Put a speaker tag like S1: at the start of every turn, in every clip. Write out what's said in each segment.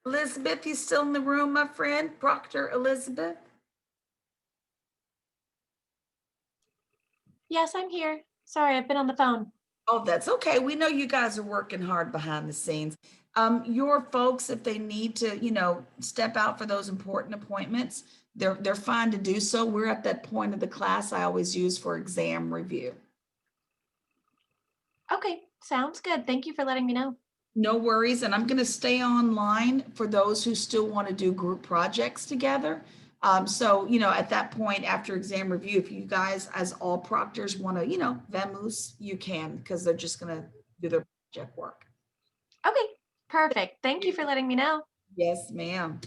S1: Elizabeth, you still in the room, my friend? Proctor Elizabeth?
S2: Yes, I'm here. Sorry, I've been on the phone.
S1: Oh, that's okay. We know you guys are working hard behind the scenes. Your folks, if they need to, step out for those important appointments, they're fine to do so. We're at that point of the class I always use for exam review.
S2: Okay, sounds good. Thank you for letting me know.
S1: No worries, and I'm going to stay online for those who still want to do group projects together. So, at that point after exam review, if you guys, as all proctors, want to, vamoose, you can, because they're just going to do their project work.
S2: Okay, perfect. Thank you for letting me know.
S1: Yes, ma'am.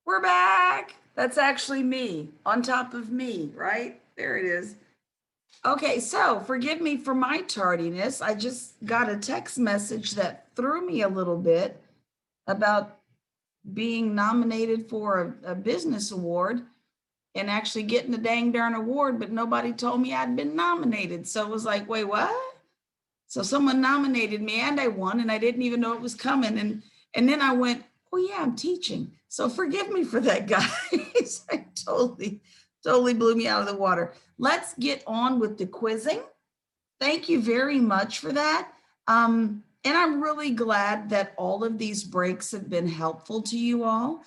S1: We're back. That's actually me on top of me, right? There it is. Okay, so forgive me for my tardiness. I just got a text message that threw me a little bit about being nominated for a business award and actually getting the dang darn award, but nobody told me I'd been nominated. So it was like, wait, what? So someone nominated me and I won, and I didn't even know it was coming. And then I went, oh yeah, I'm teaching. So forgive me for that, guys. I totally blew me out of the water. Let's get on with the quizzing. Thank you very much for that. And I'm really glad that all of these breaks have been helpful to you all.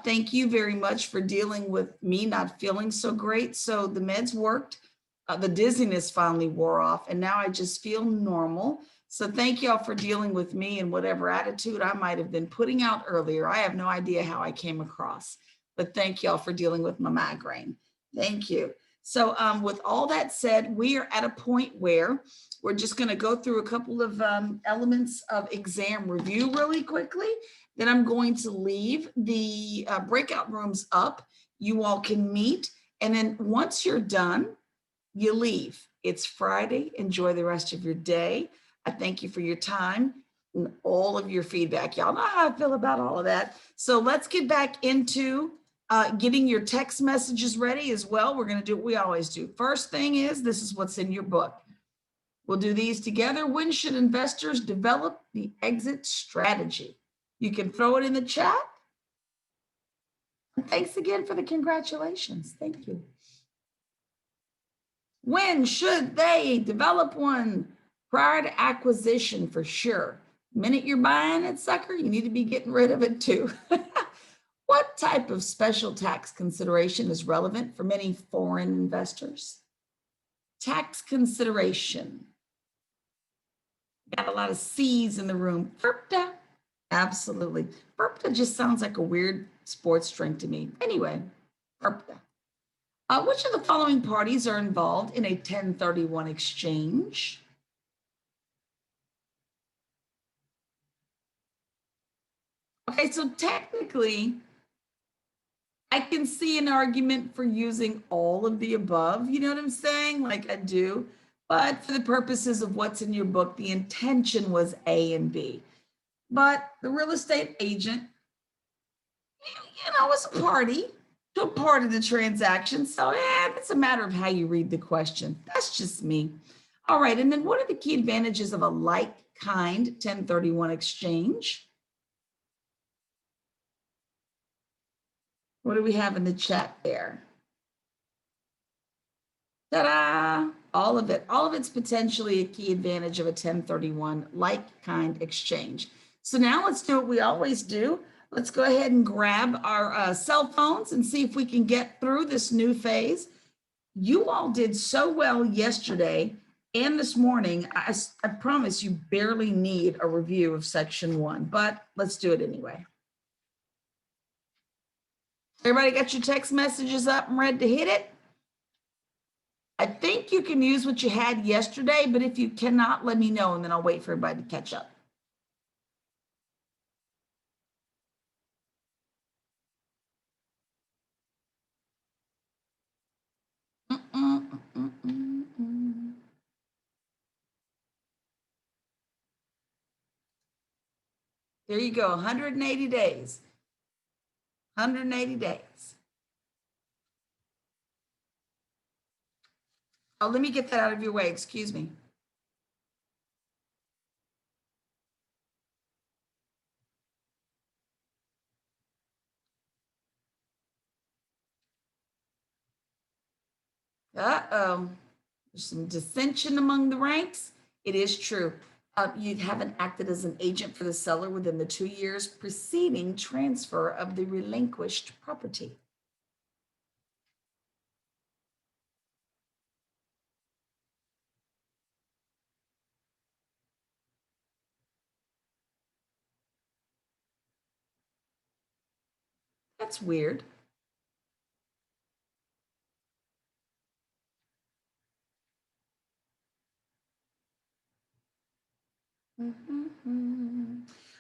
S1: Thank you very much for dealing with me not feeling so great. So the meds worked, the dizziness finally wore off, and now I just feel normal. So thank y'all for dealing with me and whatever attitude I might have been putting out earlier. I have no idea how I came across, but thank y'all for dealing with my migraine. Thank you. So with all that said, we are at a point where we're just going to go through a couple of elements of exam review really quickly. Then I'm going to leave the breakout rooms up. You all can meet. And then once you're done, you leave. It's Friday. Enjoy the rest of your day. I thank you for your time and all of your feedback. Y'all know how I feel about all of that. So let's get back into getting your text messages ready as well. We're going to do what we always do. First thing is, this is what's in your book. We'll do these together. When should investors develop the exit strategy? You can throw it in the chat. And thanks again for the congratulations. Thank you. When should they develop one? Prior to acquisition, for sure. The minute you're buying it, sucker, you need to be getting rid of it too. What type of special tax consideration is relevant for many foreign investors? Tax consideration. Got a lot of C's in the room. FERPTA. Absolutely. FERPTA just sounds like a weird sports drink to me. Anyway, FERPTA. Which of the following parties are involved in a 1031 exchange? Okay, so technically, I can see an argument for using all of the above. You know what I'm saying? Like I do. But for the purposes of what's in your book, the intention was A and B. But the real estate agent, was a party to a part of the transaction. So it's a matter of how you read the question. That's just me. All right. And then what are the key advantages of a like kind 1031 exchange? What do we have in the chat there? Ta-da! All of it. All of it's potentially a key advantage of a 1031 like kind exchange. So now let's do what we always do. Let's go ahead and grab our cell phones and see if we can get through this new phase. You all did so well yesterday and this morning. I promise you barely need a review of section 1, but let's do it anyway. Everybody got your text messages up and ready to hit it? I think you can use what you had yesterday, but if you cannot, let me know and then I'll wait for everybody to catch up. There you go, 180 days. 180 days. Oh, let me get that out of your way, excuse me. Uh-oh, there's some dissension among the ranks. It is true. You haven't acted as an agent for the seller within the 2 years preceding transfer of the relinquished property. That's weird.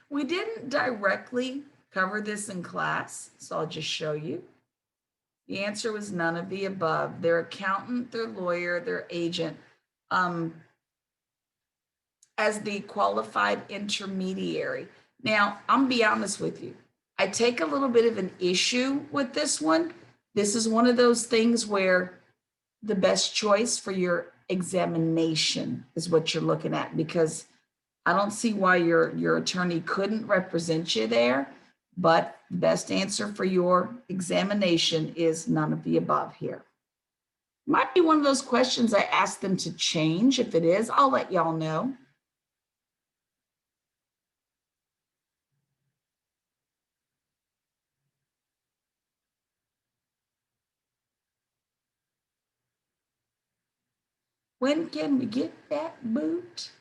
S1: We didn't directly covered this in class, so I'll just show you. The answer was none of the above. Their accountant, their lawyer, their agent, as the qualified intermediary. Now, I'm gonna be honest with you. I take a little bit of an issue with this one. This is one of those things where the best choice for your examination is what you're looking at, because I don't see why your attorney couldn't represent you there, but the best answer for your examination is none of the above here. Might be one of those questions I asked them to change. If it is, I'll let y'all know. When can we get that boot?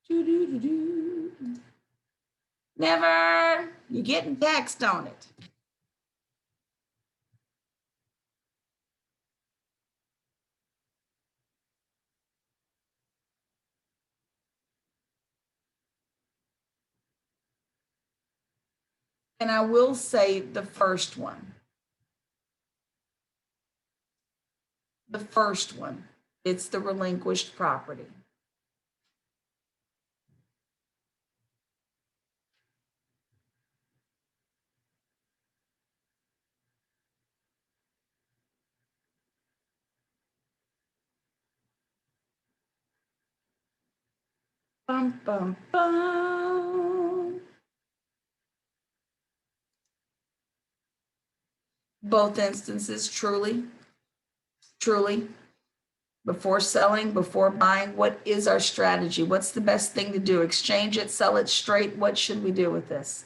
S1: Doo-doo-doo-doo. Never. You're getting taxed on it. And I will say the first one. The first one, it's the relinquished property. Bum, bum, bum. Both instances, truly, before selling, before buying, what is our strategy? What's the best thing to do? Exchange it, sell it straight? What should we do with this?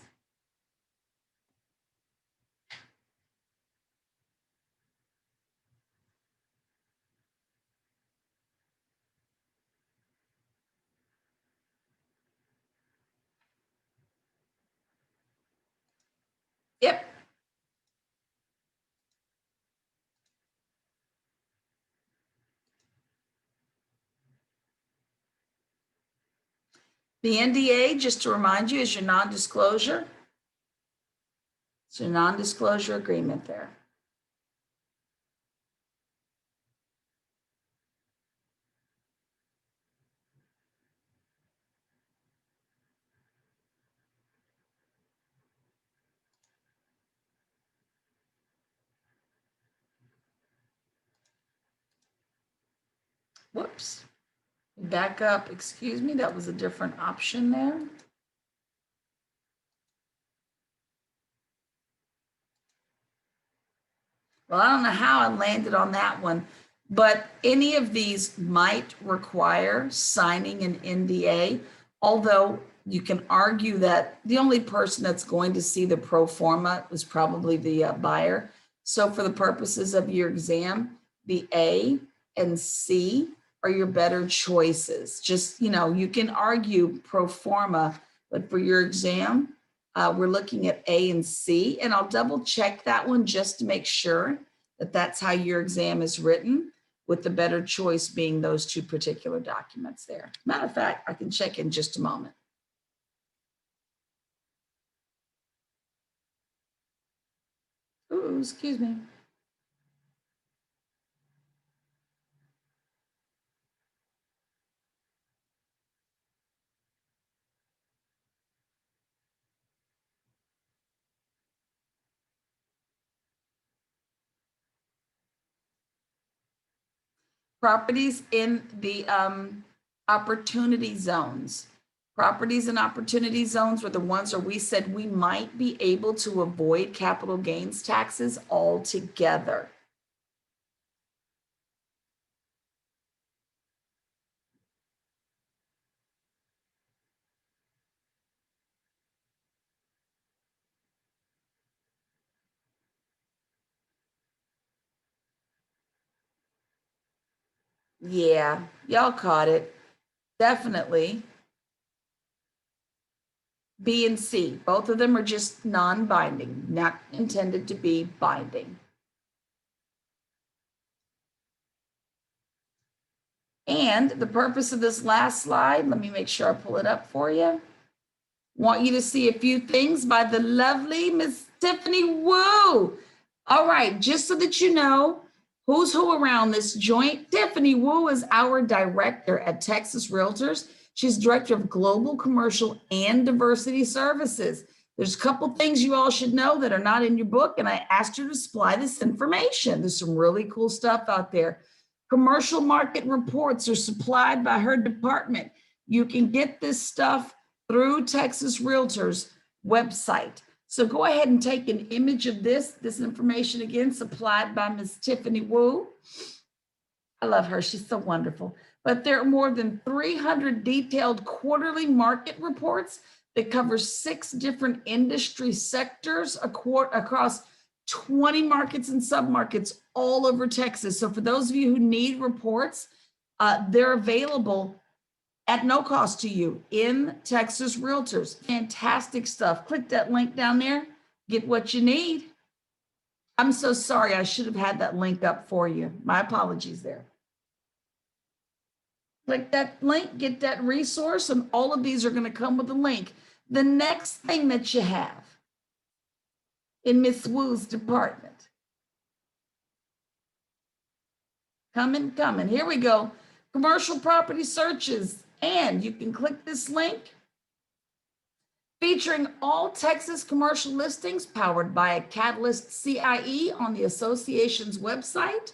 S1: Yep. The NDA, just to remind you, is your non-disclosure. It's a non-disclosure agreement there. Whoops. Back up, excuse me, that was a different option there. Well, I don't know how I landed on that one, but any of these might require signing an NDA, although you can argue that the only person that's going to see the pro forma was probably the buyer. So for the purposes of your exam, the A and C are your better choices. Just, you can argue pro forma, but for your exam, we're looking at A and C, and I'll double check that one just to make sure that that's how your exam is written, with the better choice being those two particular documents there. Matter of fact, I can check in just a moment. Ooh, excuse me. Properties in the opportunity zones. Properties in opportunity zones were the ones where we said we might be able to avoid capital gains taxes altogether. Yeah, y'all caught it. Definitely. B and C, both of them are just non-binding, not intended to be binding. And the purpose of this last slide, let me make sure I pull it up for you. Want you to see a few things by the lovely Miss Tiffany Wu. All right, just so that you know who's who around this joint, Tiffany Wu is our director at Texas Realtors. She's director of global commercial and diversity services. There's a couple things you all should know that are not in your book, and I asked her to supply this information. There's some really cool stuff out there. Commercial market reports are supplied by her department. You can get this stuff through Texas Realtors website. So go ahead and take an image of this information again, supplied by Ms. Tiffany Wu. I love her, she's so wonderful. But there are more than 300 detailed quarterly market reports that cover 6 different industry sectors across 20 markets and submarkets all over Texas. So for those of you who need reports, they're available at no cost to you in Texas Realtors. Fantastic stuff. Click that link down there, get what you need. I'm so sorry, I should have had that link up for you. My apologies there. Click that link, get that resource, and all of these are going to come with a link. The next thing that you have in Miss Wu's department. Coming. Here we go. Commercial property searches. And you can click this link featuring all Texas commercial listings powered by a Catalyst CIE on the association's website.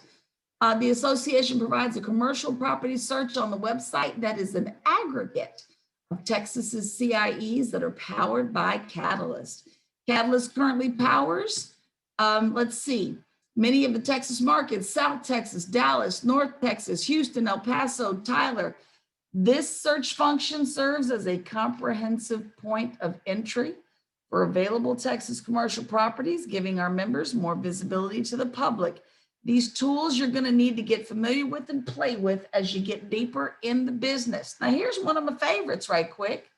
S1: The association provides a commercial property search on the website that is an aggregate of Texas's CIEs that are powered by Catalyst. Catalyst currently powers, many of the Texas markets: South Texas, Dallas, North Texas, Houston, El Paso, Tyler. This search function serves as a comprehensive point of entry for available Texas commercial properties, giving our members more visibility to the public. These tools you're going to need to get familiar with and play with as you get deeper in the business. Now, here's one of my favorites right quick.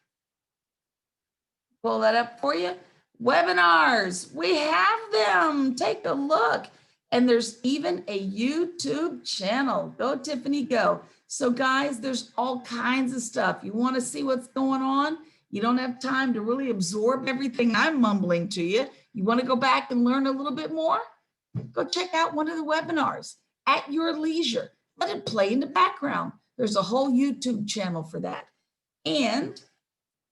S1: Pull that up for you. Webinars, we have them. Take a look. And there's even a YouTube channel. Go, Tiffany, go. So guys, there's all kinds of stuff. You want to see what's going on? You don't have time to really absorb everything I'm mumbling to you. You want to go back and learn a little bit more? Go check out one of the webinars at your leisure. Let it play in the background. There's a whole YouTube channel for that. And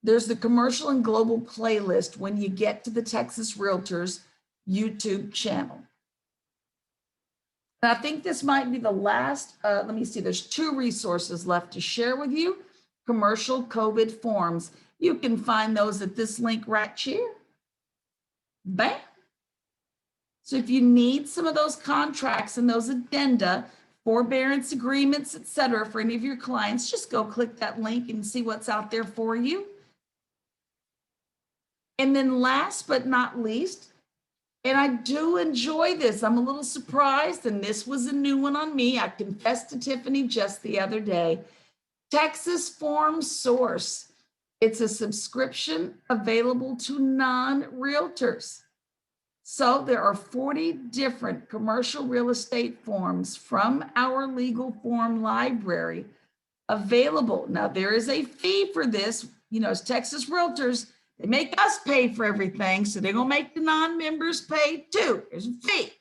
S1: there's the commercial and global playlist when you get to the Texas Realtors YouTube channel. And I think this might be the last, let me see, there's 2 resources left to share with you. Commercial COVID forms. You can find those at this link right here. Bam. So if you need some of those contracts and those addenda, forbearance agreements, et cetera, for any of your clients, just go click that link and see what's out there for you. And then last but not least, and I do enjoy this, I'm a little surprised, and this was a new one on me. I confessed to Tiffany just the other day. Texas Form Source. It's a subscription available to non-realtors. So there are 40 different commercial real estate forms from our legal form library available. Now, there is a fee for this. You know, as Texas Realtors, they make us pay for everything, so they're going to make the non-members pay too. There's a fee.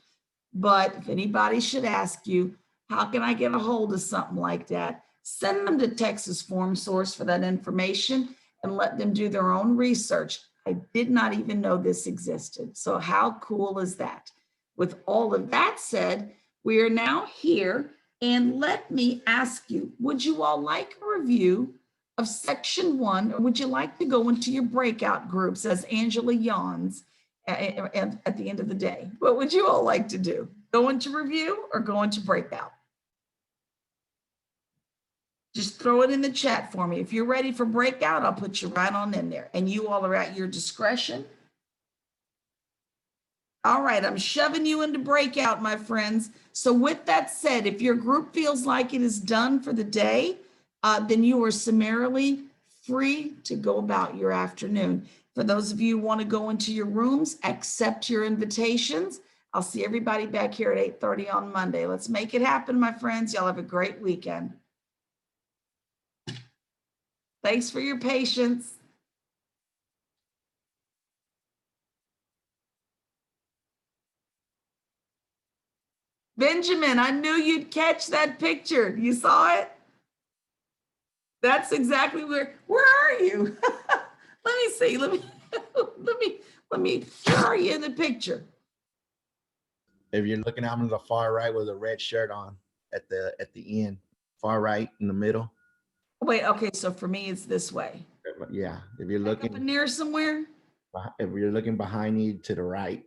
S1: But if anybody should ask you, how can I get a hold of something like that? Send them to Texas Form Source for that information and let them do their own research. I did not even know this existed. So how cool is that? With all of that said, we are now here, and let me ask you, would you all like a review of section 1, or would you like to go into your breakout groups as Angela yawns at the end of the day? What would you all like to do? Go into review or go into breakout? Just throw it in the chat for me. If you're ready for breakout, I'll put you right on in there, and you all are at your discretion. All right, I'm shoving you into breakout, my friends. So with that said, if your group feels like it is done for the day, then you are summarily free to go about your afternoon. For those of you who want to go into your rooms, accept your invitations. I'll see everybody back here at 8:30 on Monday. Let's make it happen, my friends. Y'all have a great weekend. Thanks for your patience. Benjamin, I knew you'd catch that picture. You saw it? That's exactly where are you? Let me see. Where are you in the picture?
S3: If you're looking out on the far right with a red shirt on at the end, far right in the middle.
S1: Wait, okay, so for me, it's this way.
S3: Yeah, if you're
S1: Back up in
S3: looking,
S1: there somewhere?
S3: if you're looking behind you to the right,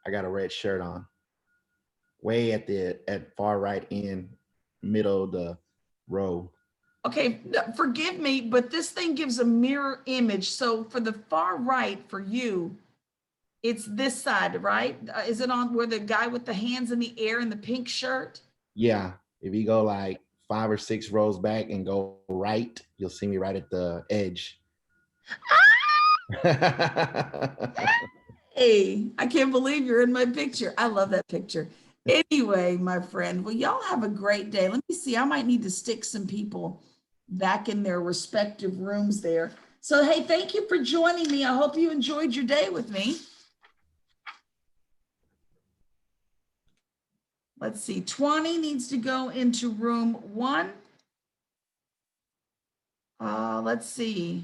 S3: I got a red shirt on. Way at far right end, middle of the row.
S1: Okay, forgive me, but this thing gives a mirror image. So for the far right, for you, it's this side, right? Is it on where the guy with the hands in the air in the pink shirt?
S3: Yeah, if you go like 5 or 6 rows back and go right, you'll see me right at the edge.
S1: Hey, I can't believe you're in my picture. I love that picture. Anyway, my friend, well, y'all have a great day. Let me see. I might need to stick some people back in their respective rooms there. So, hey, thank you for joining me. I hope you enjoyed your day with me. Let's see. 20 needs to go into room 1. Let's see.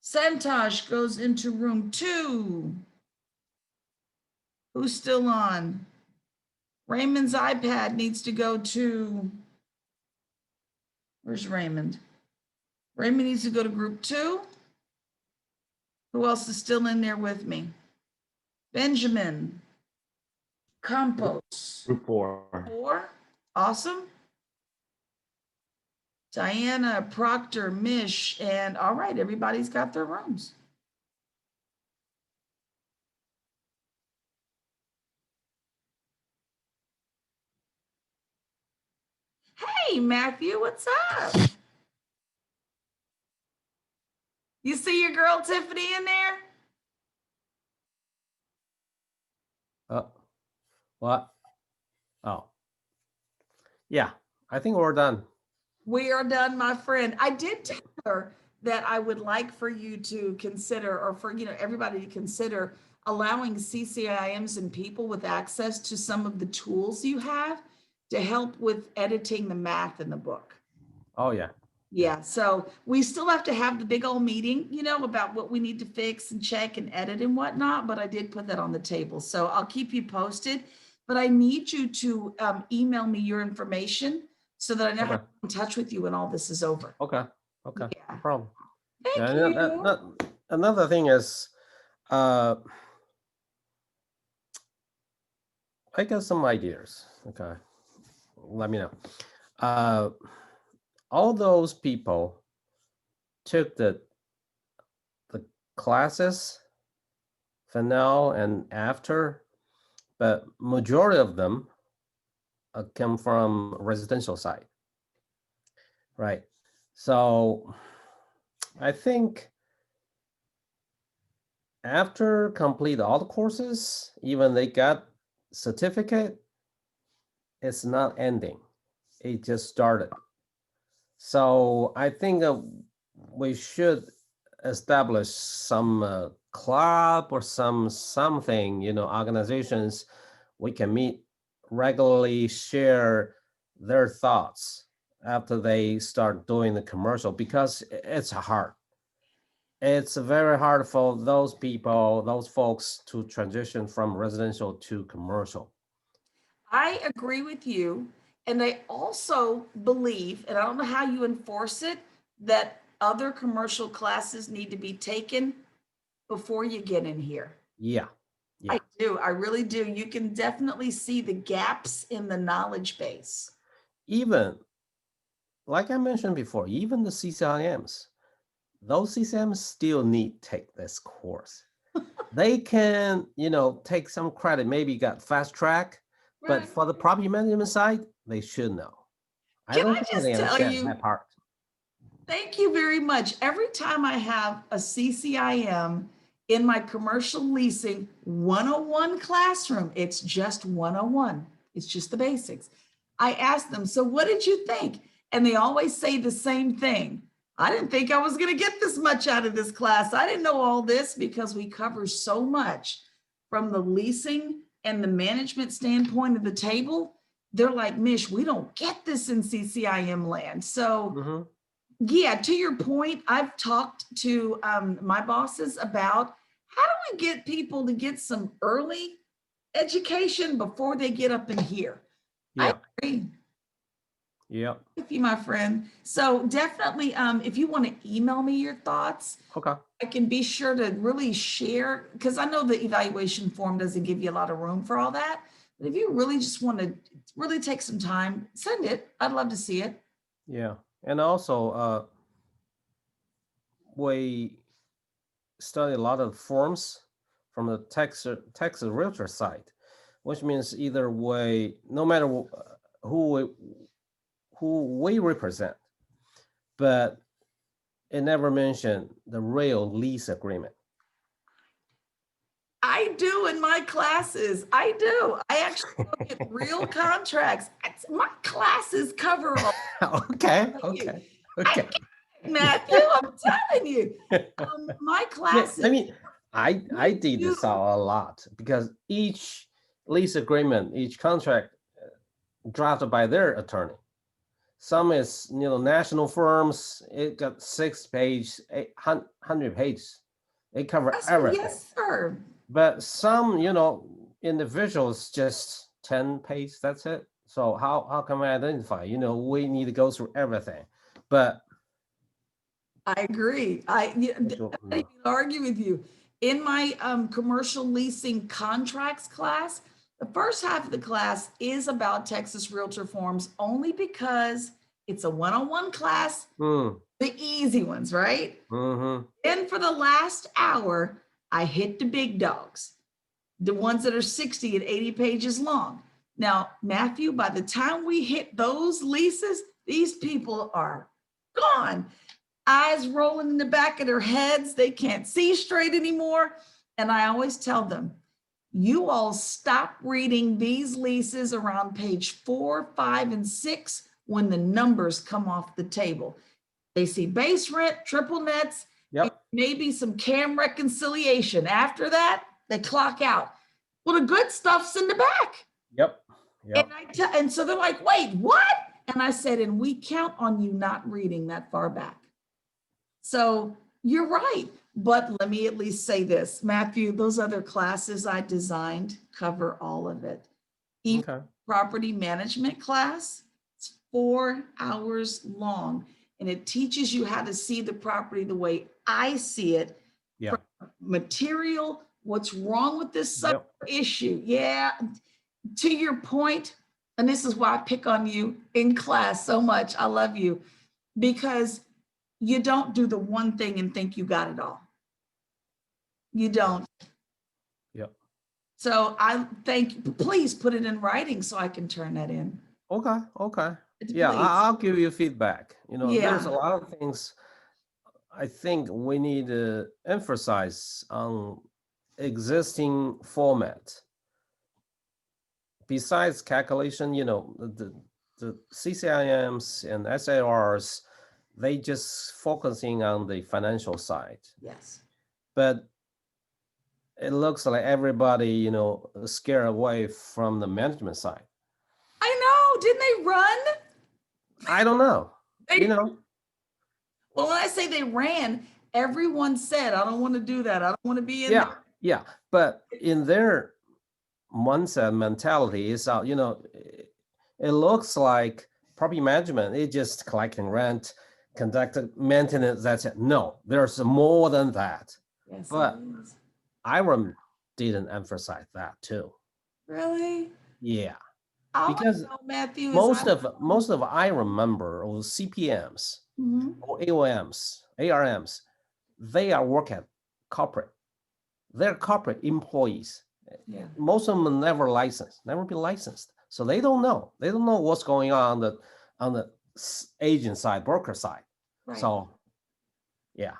S1: Santosh goes into room 2. Who's still on? Raymond's iPad needs to go to, where's Raymond? Raymond needs to go to group 2. Who else is still in there with me? Benjamin. Campos.
S3: Group 4.
S1: 4. Awesome. Diana, Proctor, Mish, and all right, everybody's got their rooms. Hey, Matthew, what's up? You see your girl Tiffany in there?
S4: What? Oh, yeah, I think we're done.
S1: We are done, my friend. I did tell her that I would like for you to consider, or for everybody to consider allowing CCIMs and people with access to some of the tools you have to help with editing the math in the book.
S4: Oh, yeah.
S1: Yeah, so we still have to have the big old meeting, about what we need to fix and check and edit and whatnot, but I did put that on the table. So I'll keep you posted, but I need you to email me your information so that I know how to
S4: Okay.
S1: get in touch with you when all this is over.
S4: Okay.
S1: Yeah.
S4: No problem.
S1: Thank
S4: Yeah,
S1: you.
S4: another thing is, I got some ideas. Okay, let me know. All those people took the classes for now and after, but majority of them come from residential side, right? So I think after complete all the courses, even they got certificate, it's not ending. It just started. So I think we should establish some club or something, organizations we can meet regularly, share their thoughts after they start doing the commercial, because it's hard. It's very hard for those people, those folks, to transition from residential to commercial.
S1: I agree with you. And I also believe, and I don't know how you enforce it, that other commercial classes need to be taken before you get in here.
S4: Yeah.
S1: I do. I really do. You can definitely see the gaps in the knowledge base.
S4: Even, like I mentioned before, even the CCIMs, those CCIMs still need to take this course. They can, take some credit, maybe got fast track, but
S1: Right.
S4: for the property management side, they should know.
S1: Can I
S4: think
S1: just
S4: they
S1: tell
S4: understand
S1: you,
S4: that part.
S1: thank you very much. Every time I have a CCIM in my commercial leasing 101 classroom, it's just 101. It's just the basics. I ask them, so what did you think? And they always say the same thing. I didn't think I was going to get this much out of this class. I didn't know all this, because we cover so much from the leasing and the management standpoint of the table. they're like, Mish, we don't get this in CCIM land. So
S4: Mhm.
S1: yeah, to your point, I've talked to my bosses about how do we get people to get some early education before they get up in here.
S4: Yeah,
S1: I agree
S4: yeah,
S1: with you, my friend. So definitely, if you want to email me your thoughts,
S4: okay.
S1: I can be sure to really share, because I know the evaluation form doesn't give you a lot of room for all that. But if you really just want to really take some time, send it. I'd love to see it.
S4: Yeah, and also we study a lot of forms from the Texas Realtor site, which means either way, no matter who we represent, but it never mentioned the real lease agreement.
S1: I do in my classes. I do. I actually look at real contracts. My classes cover all.
S4: Okay,
S1: Thank
S4: okay,
S1: you.
S4: okay.
S1: Matthew, I'm telling you, my
S4: Yeah,
S1: classes.
S4: I mean, I did
S1: do.
S4: this a lot because each lease agreement, each contract drafted by their attorney. Some is, national firms, it got 6 page, 800 pages. It cover everything.
S1: Yes, sir.
S4: But some, individuals just 10 page, that's it. So how can we identify? We need to go through everything. But
S1: I agree. I
S4: no.
S1: don't even argue with you. In my commercial leasing contracts class, the first half of the class is about Texas Realtor forms only because it's a one-on-one class,
S4: Mm,
S1: the easy ones, right?
S4: mm-hmm.
S1: And for the last hour, I hit the big dogs, the ones that are 60 and 80 pages long. Now, Matthew, by the time we hit those leases, these people are gone. Eyes rolling in the back of their heads. They can't see straight anymore. And I always tell them, you all stop reading these leases around page 4, 5, and 6 when the numbers come off the table. They see base rent, triple nets,
S4: Yep.
S1: maybe some CAM reconciliation. After that, they clock out. Well, the good stuff's in the back.
S4: Yep. Yep.
S1: And so they're like, wait, what? And I said, and we count on you not reading that far back. So you're right. But let me at least say this, Matthew, those other classes I designed cover all of it. Even
S4: Okay.
S1: property management class, it's 4 hours long. And it teaches you how to see the property the way I see it.
S4: Yeah.
S1: Material, what's wrong with this
S4: Yep.
S1: issue? Yeah. To your point, and this is why I pick on you in class so much. I love you because you don't do the one thing and think you got it all. You don't.
S4: Yep.
S1: So I thank you. Please put it in writing so I can turn that in.
S4: Okay. Okay.
S1: Please.
S4: Yeah, I'll give you feedback. There's a
S1: Yeah.
S4: lot of things I think we need to emphasize on existing format. Besides calculation, the CCIMs and SARs, they just focusing on the financial side.
S1: Yes.
S4: But it looks like everybody, scared away from the management side.
S1: I know. Didn't they run?
S4: I don't know.
S1: Well, when I say they ran, everyone said, I don't want to do that. I don't want to be in
S4: Yeah,
S1: there.
S4: yeah. But in their mindset mentality is out, it looks like property management is just collecting rent, conducting maintenance. That's it. No, there's more than that.
S1: Yes,
S4: But
S1: it is.
S4: IREM didn't emphasize that too.
S1: Really?
S4: Yeah,
S1: All
S4: because
S1: I know, Matthew, is
S4: most of I remember or CPMs
S1: Mhm.
S4: or AOMs, ARMs, they are work at corporate. They're corporate employees.
S1: Yeah.
S4: Most of them never been licensed. So they don't know. They don't know what's going on the agent side, broker side.
S1: Right.
S4: So, yeah.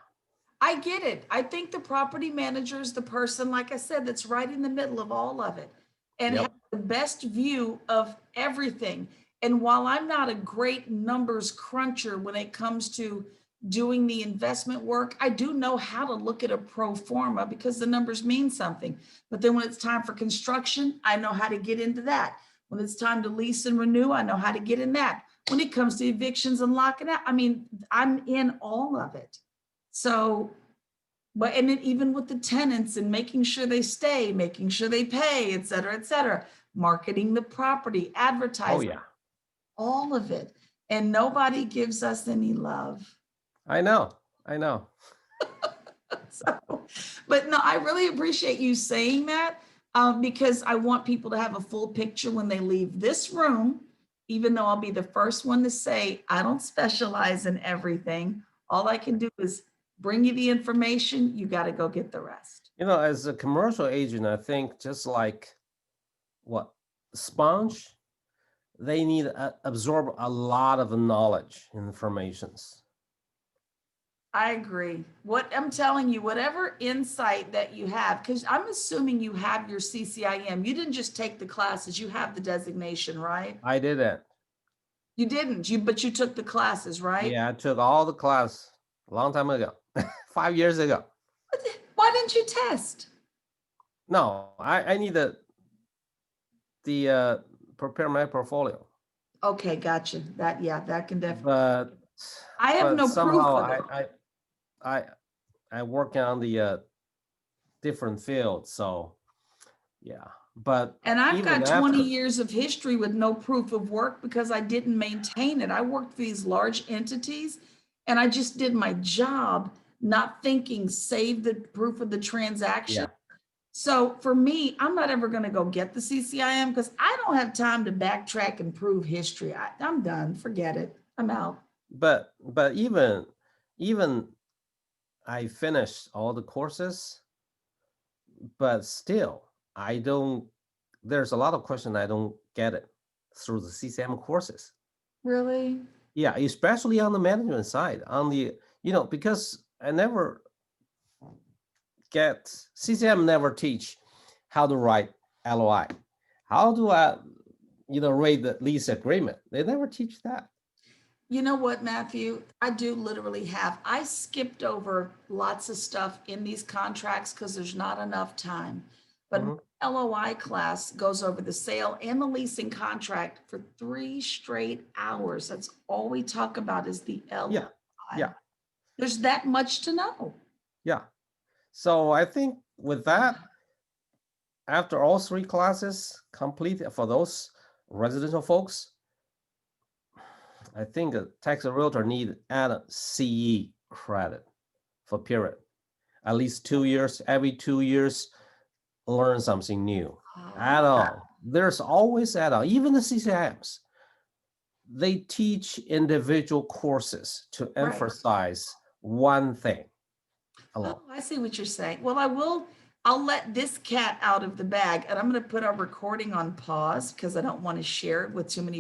S1: I get it. I think the property manager is the person, like I said, that's right in the middle of all of it and
S4: Yep.
S1: has the best view of everything. And while I'm not a great numbers cruncher when it comes to doing the investment work, I do know how to look at a pro forma because the numbers mean something. But then when it's time for construction, I know how to get into that. When it's time to lease and renew, I know how to get in that. When it comes to evictions and locking out, I mean, I'm in all of it. So, but, and then even with the tenants and making sure they stay, making sure they pay, et cetera, marketing the property,
S4: Oh,
S1: advertising,
S4: yeah,
S1: all of it. And nobody gives us any love.
S4: I know, I know.
S1: So, but no, I really appreciate you saying that because I want people to have a full picture when they leave this room, even though I'll be the first one to say, I don't specialize in everything. All I can do is bring you the information. You got to go get the rest.
S4: You know, as a commercial agent, I think just like what sponge, they need to absorb a lot of knowledge, informations.
S1: I agree. What I'm telling you, whatever insight that you have, because I'm assuming you have your CCIM. You didn't just take the classes, you have the designation, right?
S4: I did it.
S1: You didn't, but you took the classes, right?
S4: Yeah, I took all the class a long time ago, 5 years ago.
S1: Why didn't you test?
S4: No, I need the prepare my portfolio,
S1: Okay, gotcha. That, yeah, that can definitely.
S4: but
S1: I have no proof
S4: somehow
S1: of it.
S4: I work on the different fields, so yeah. But
S1: And I've
S4: even
S1: got 20
S4: after,
S1: years of history with no proof of work because I didn't maintain it. I worked for these large entities and I just did my job, not thinking save the proof of the transaction.
S4: yeah,
S1: So for me, I'm not ever going to go get the CCIM because I don't have time to backtrack and prove history. I'm done. Forget it. I'm out.
S4: but even I finished all the courses, but still I don't. There's a lot of questions I don't get it through the CCM courses.
S1: Really?
S4: Yeah, especially on the management side, on the, because I never get, CCM never teach how to write LOI. How do I, read the lease agreement? They never teach that.
S1: You know what, Matthew? I do literally I skipped over lots of stuff in these contracts because there's not enough time. But
S4: Mhm.
S1: my LOI class goes over the sale and the leasing contract for 3 straight hours. That's all we talk about is the LOI.
S4: Yeah, yeah,
S1: There's that much to know.
S4: yeah. So I think with that, after all 3 classes complete for those residential folks, I think a tax realtor need add a CE credit for period. At least 2 years, every 2 years, learn something new. Add on. There's always add on. Even the CCIMs, they teach individual courses to
S1: Right.
S4: emphasize one thing alone.
S1: Oh, I see what you're saying. Well, I'll let this cat out of the bag and I'm going to put our recording on pause because I don't want to share it with too many